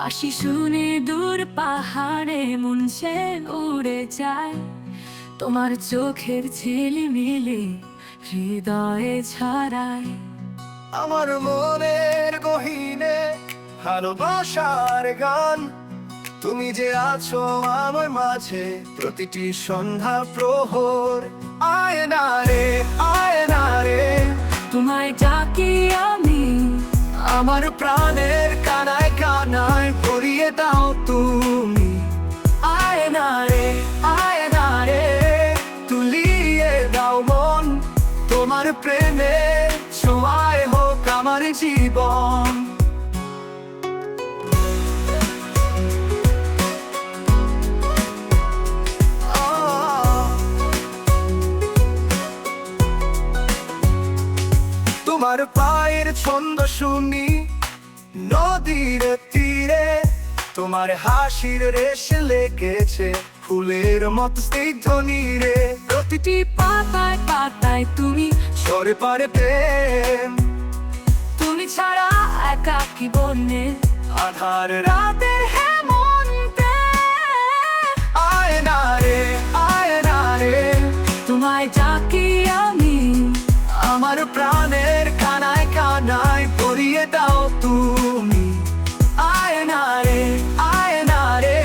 বাঁশি শুনে দূর পাহাড়ে মন সে উড়ে যায়। তোমার চোখের ঝিলিমিলি হৃদয়ে ছড়ায়। আমার মনের গহীনে ভালোবাসার গান, তুমি যে আছো আমার মাঝে প্রতিটি সন্ধ্যা প্রহর। আয়না রে আয়না রে, তোমায় ডাকি আমি, আমার প্রাণের কানায় কানায় ভরিয়ে দাও তুমি। আয়না রে আয়না রে, তুলিয়ে দাও মন, তোমার প্রেমে ছোঁয়ায় হোক আমার জীবন। তোমার পায়ের ছন্দ শুনি নদীর তীরে, তোমার হাসির রেশে লেগেছে ফুলের মতো স্নিগ্ধনী রে। প্রতিটি পাতায় পাতায় তুমি, সরে পারে প্রেম, তুমি ছাড়া একাকী বনে আধার রাতের হেমন্তে। আয়না রে আয়না রে, তোমায় ডাকি আমি, আমার প্রাণের কানায় কানায় ভরিয়ে দাও তুমি। আয়না রে আয়না রে,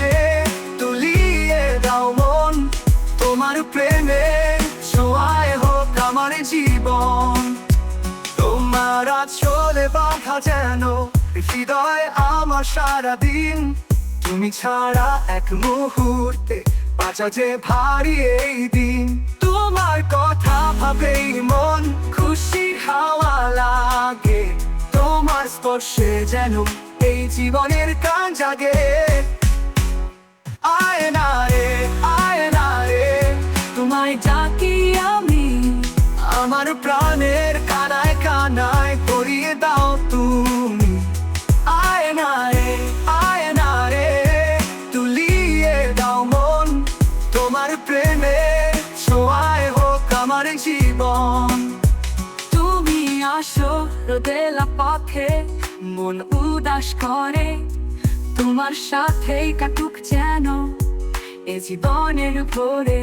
তুলিয়ে দাও মন, তোমার প্রেমে ছোঁয়ায় হোক আমার জীবন। তোমার আঁচলে বাঁধা যেন হৃদয় আমার সারাদিন, তুমি ছাড়া এক মুহূর্তে বাঁচা যে ভারী এই দিন। তোমার কথা ভাবেই মন খুশি হাওয়া লাগে, তোমার স্পর্শে যেন এই জীবনের গান জাগে। আয়না রে আয়না রে, তোমায় ডাকি আমি, আমার প্রাণের কানায় কানায় ভরিয়ে দাও তুমি। আয়না রে আয়না রে, তুলিয়ে দাও মন, তোমার প্রেমে ছোঁয়ায় হোক আমার জীবন। তুমি আসো রোদেলা পথে মন উদাস করে, তোমার সাথেই কাটুক যেন এ জীবনের ভোরে।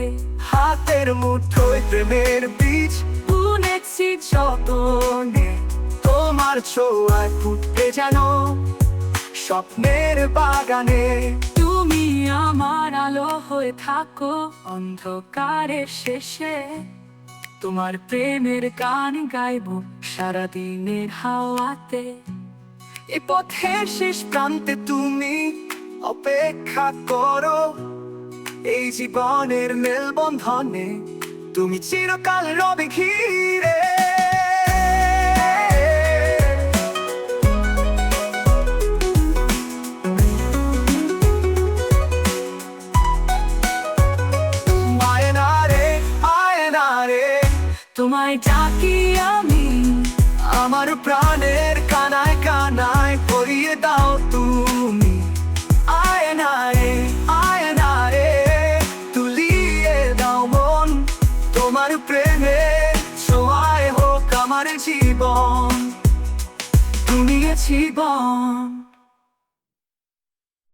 হাতের মুঠোয় প্রেমের বীজ বুনেছি যতনে, তোমার ছোঁয়ায় ফুটবে যেন স্বপ্নের বাগানে। তুমি আমার আলো হয়ে থাকো অন্ধকারের শেষে, তোমার প্রেমের গান গাইবো সারাদিনের হাওয়াতে। এ পথের শেষ প্রান্তে তুমি অপেক্ষা করো, এই জীবনের মেলবন্ধনে তুমি চিরকাল রবে ঘিরে। আয়না রে আয়না রে, তোমায় ডাকি আমি, আমার প্রাণের কানায় কানায় ভরিয়ে দাও তুমি। আয়না রে আয়না রে, তুলিয়ে দাও মন, তোমার প্রেমে ছোঁয়ায় হোক আমার জীবন। তুমি জীবন।